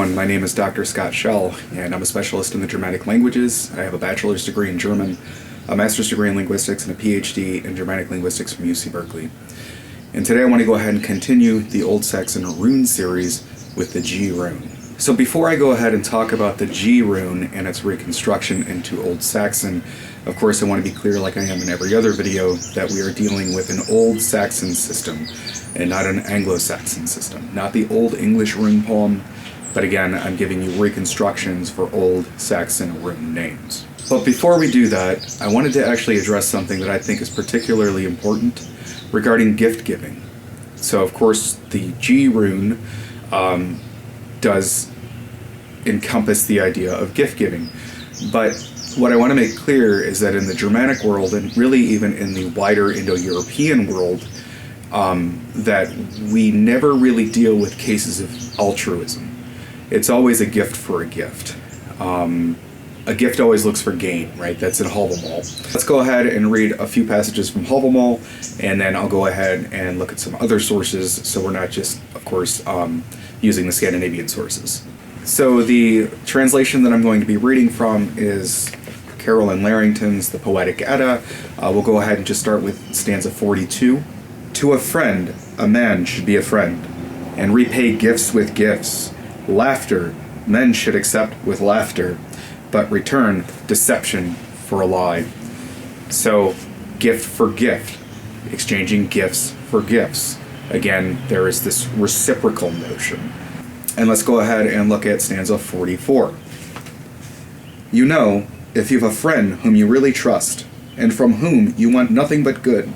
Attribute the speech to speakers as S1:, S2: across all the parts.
S1: everyone, my name is Dr. Scott Schell, and I'm a specialist in the Germanic languages. I have a bachelor's degree in German, a master's degree in linguistics, and a PhD in Germanic linguistics from UC Berkeley. And today I want to go ahead and continue the Old Saxon rune series with the G rune. So before I go ahead and talk about the G rune and its reconstruction into Old Saxon, of course I want to be clear, like I am in every other video, that we are dealing with an Old Saxon system and not an Anglo-Saxon system. Not the Old English rune poem, but again, I'm giving you reconstructions for Old Saxon rune names. But before we do that, I wanted to actually address something that I think is particularly important regarding gift giving. So of course, the G rune does encompass the idea of gift giving. But what I want to make clear is that in the Germanic world, and really even in the wider Indo-European world, that we never really deal with cases of altruism. It's always a gift for a gift. A gift always looks for gain, right? That's in Havamal. Let's go ahead and read a few passages from Havamal, and then I'll go ahead and look at some other sources, so we're not just, of course, using the Scandinavian sources. So the translation that I'm going to be reading from is Carolyn Larrington's The Poetic Edda. We'll go ahead and just start with stanza 42. To a friend, a man should be a friend, and repay gifts with gifts. Laughter, men should accept with laughter, but return deception for a lie. So, gift for gift, exchanging gifts for gifts. Again, there is this reciprocal notion. And let's go ahead and look at stanza 44. You know, if you have a friend whom you really trust, and from whom you want nothing but good,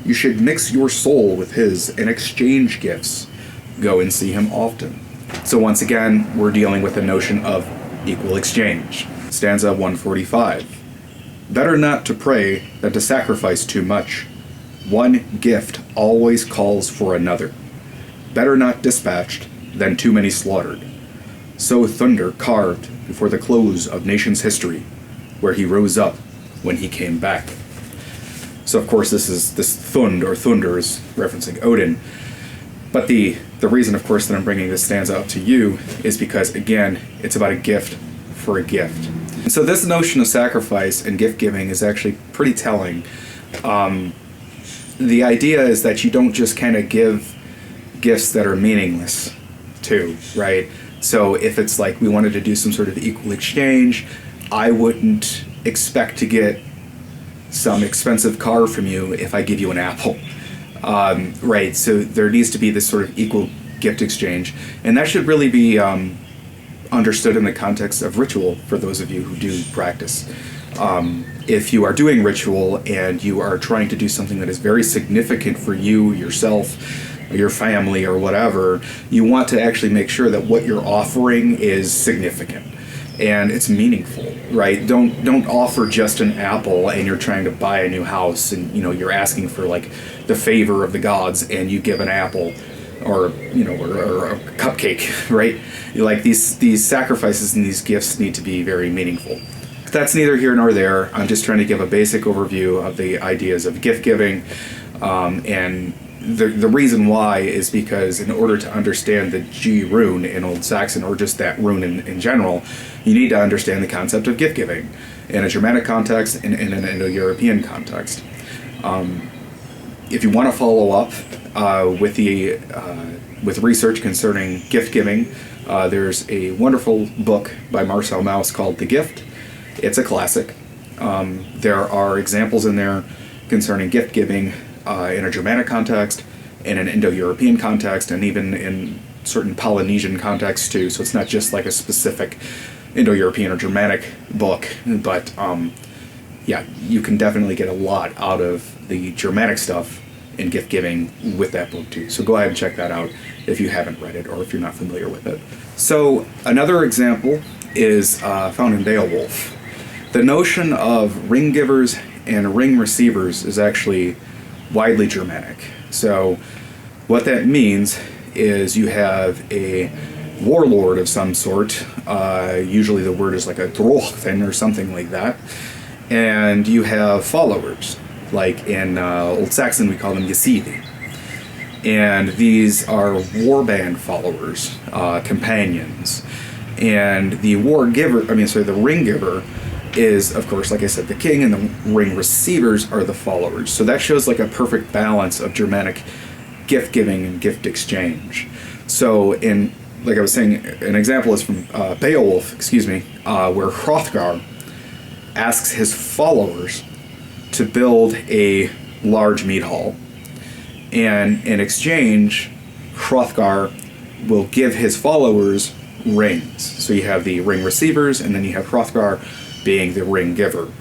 S1: you should mix your soul with his and exchange gifts. Go and see him often. So once again, we're dealing with the notion of equal exchange. Stanza 145. Better not to pray than to sacrifice too much. One gift always calls for another. Better not dispatched than too many slaughtered. So thunder carved before the close of nation's history, where he rose up when he came back. So of course this Thund or Thunder is referencing Odin. But the reason, of course, that I'm bringing this stanza up to you is because, again, it's about a gift for a gift. And so this notion of sacrifice and gift giving is actually pretty telling. The idea is that you don't just kind of give gifts that are meaningless too, right? So if it's like we wanted to do some sort of equal exchange, I wouldn't expect to get some expensive car from you if I give you an apple. Right, so there needs to be this sort of equal gift exchange, and that should really be understood in the context of ritual for those of you who do practice. If you are doing ritual and you are trying to do something that is very significant for you, yourself, your family, or whatever, you want to actually make sure that what you're offering is significant and it's meaningful, right? Don't offer just an apple and you're trying to buy a new house and you're asking for like the favor of the gods and you give an apple or or a cupcake, right? Like these sacrifices and these gifts need to be very meaningful. But that's neither here nor there. I'm just trying to give a basic overview of the ideas of gift giving, and the reason why is because in order to understand the G rune in Old Saxon, or just that rune in general, you need to understand the concept of gift giving in a Germanic context and in an Indo-European context. If you want to follow up with research concerning gift giving, there's a wonderful book by Marcel Mauss called The Gift. It's a classic. There are examples in there concerning gift giving in a Germanic context, in an Indo-European context, and even in certain Polynesian contexts too. So it's not just like a specific Indo-European or Germanic book, but yeah, you can definitely get a lot out of the Germanic stuff in gift giving with that book too. So go ahead and check that out if you haven't read it or if you're not familiar with it. So another example is found in Beowulf. The notion of ring givers and ring receivers is actually widely Germanic. So what that means is you have a warlord of some sort, usually the word is like a drochthen or something like that, and you have followers, like in Old Saxon we call them Yesidi. And these are warband followers, companions. And the the ring giver is, of course, like I said, the king, and the ring receivers are the followers. So that shows like a perfect balance of Germanic gift giving and gift exchange. So like I was saying, an example is from Beowulf, where Hrothgar asks his followers to build a large mead hall. And in exchange, Hrothgar will give his followers rings. So you have the ring receivers, and then you have Hrothgar being the ring giver.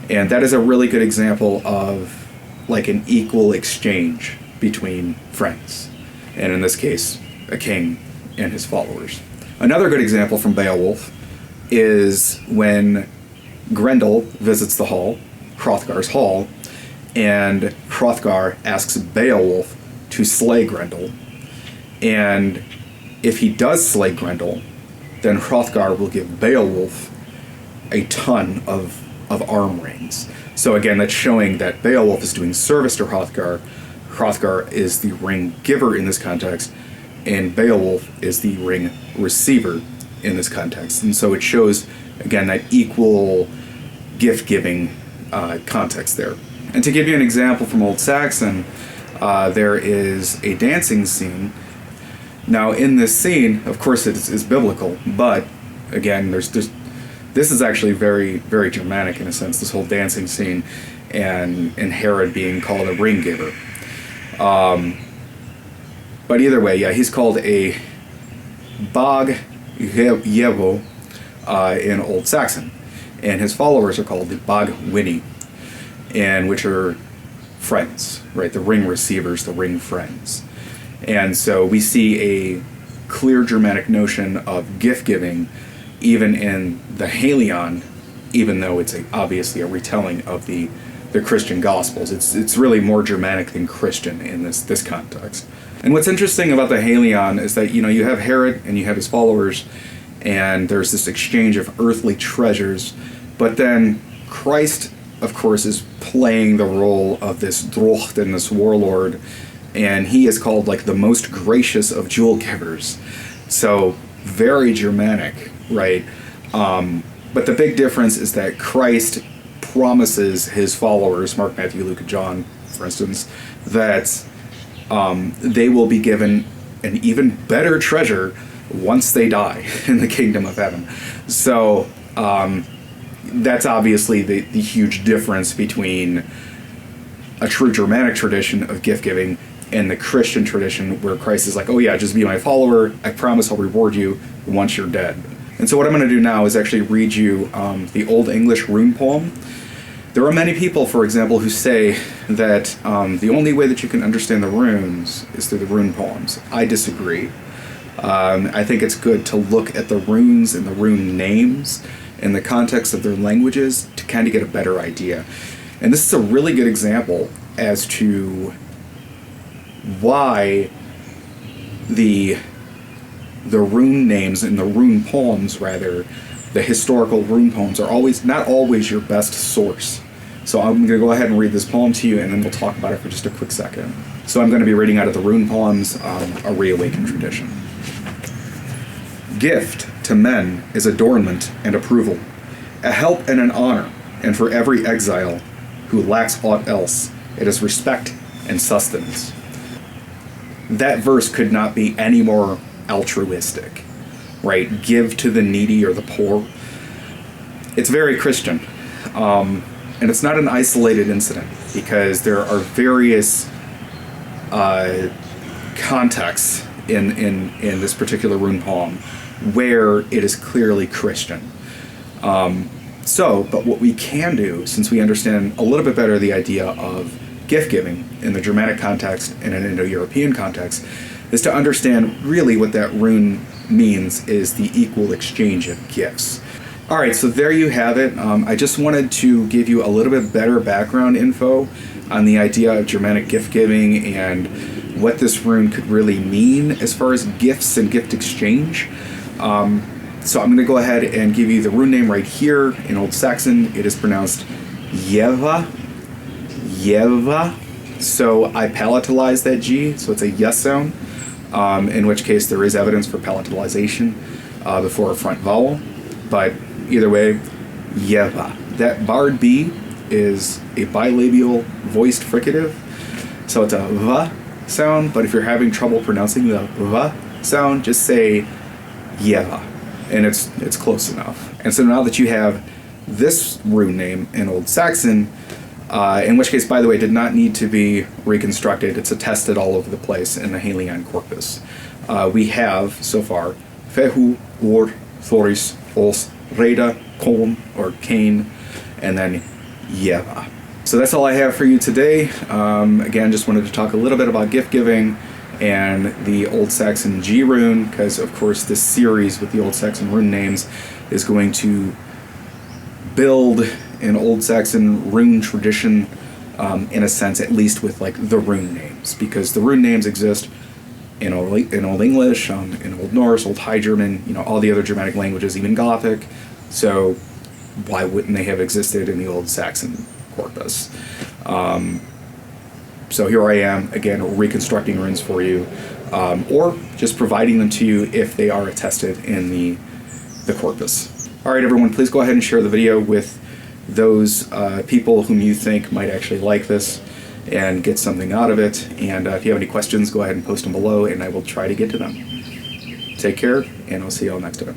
S1: And that is a really good example of like an equal exchange between friends. And in this case, a king and his followers. Another good example from Beowulf is when Grendel visits the hall, Hrothgar's hall, and Hrothgar asks Beowulf to slay Grendel. And if he does slay Grendel, then Hrothgar will give Beowulf a ton of arm rings. So again, that's showing that Beowulf is doing service to Hrothgar. Hrothgar is the ring giver in this context, and Beowulf is the ring receiver in this context. And so it shows, again, that equal gift-giving context there. And to give you an example from Old Saxon, there is a dancing scene. Now, in this scene, of course, it is biblical, but again, this is actually very, very Germanic in a sense, this whole dancing scene, and Herod being called a ring giver. But either way, yeah, he's called a geբō in Old Saxon, and his followers are called the rune, and which are friends, right? The ring receivers, the ring friends. And so we see a clear Germanic notion of gift giving even in the Helion, even though it's obviously a retelling of the Christian Gospels. It's really more Germanic than Christian in this context. And what's interesting about the Helion is that, you have Herod and you have his followers, and there's this exchange of earthly treasures, but then Christ, of course, is playing the role of this drocht and this warlord, and he is called like the most gracious of jewel givers. So very Germanic, right? But the big difference is that Christ promises his followers, Mark, Matthew, Luke, and John, for instance, that they will be given an even better treasure once they die in the kingdom of heaven. So that's obviously the huge difference between a true Germanic tradition of gift giving and the Christian tradition where Christ is like, oh yeah, just be my follower, I promise I'll reward you once you're dead. And so what I'm going to do now is actually read you the Old English rune poem. There are many people, for example, who say that the only way that you can understand the runes is through the rune poems. I disagree. I think it's good to look at the runes and the rune names in the context of their languages to kind of get a better idea. And this is a really good example as to why the rune names and the rune poems, rather, the historical rune poems are not always your best source. So I'm going to go ahead and read this poem to you, and then we'll talk about it for just a quick second. So I'm going to be reading out of the rune poems, a reawakened tradition. Gift to men is adornment and approval, a help and an honor, and for every exile who lacks aught else, it is respect and sustenance. That verse could not be any more altruistic, right? Give to the needy or the poor. It's very Christian. And it's not an isolated incident, because there are various contexts in this particular rune poem where it is clearly Christian. But what we can do, since we understand a little bit better the idea of gift giving in the Germanic context and an Indo-European context, is to understand really what that rune means is the equal exchange of gifts. All right, so there you have it. I just wanted to give you a little bit better background info on the idea of Germanic gift giving and what this rune could really mean as far as gifts and gift exchange. So I'm going to go ahead and give you the rune name right here. In Old Saxon, it is pronounced gebyha, So I palatalize that G, so it's a yes sound, in which case there is evidence for palatalization before a front vowel. But either way, gebyā. That barred B is a bilabial voiced fricative, so it's a V sound, but if you're having trouble pronouncing the V sound, just say gebyā, and it's close enough. And so now that you have this rune name in Old Saxon, in which case, by the way, did not need to be reconstructed. It's attested all over the place in the Halion corpus. We have, so far, fehu, or, thoris, os, reda, kon, or Cain, and then gebyā. So that's all I have for you today. Again, just wanted to talk a little bit about gift giving and the Old Saxon G rune, because of course this series with the Old Saxon rune names is going to build an Old Saxon rune tradition, in a sense, at least with like the rune names, because the rune names exist in Old English, in Old Norse, Old High German, you know, all the other Germanic languages, even Gothic. So why wouldn't they have existed in the Old Saxon corpus? So here I am, again, reconstructing runes for you, or just providing them to you if they are attested in the corpus. All right, everyone, please go ahead and share the video with those people whom you think might actually like this and get something out of it. And if you have any questions, go ahead and post them below, and I will try to get to them. Take care, and I'll see you all next time.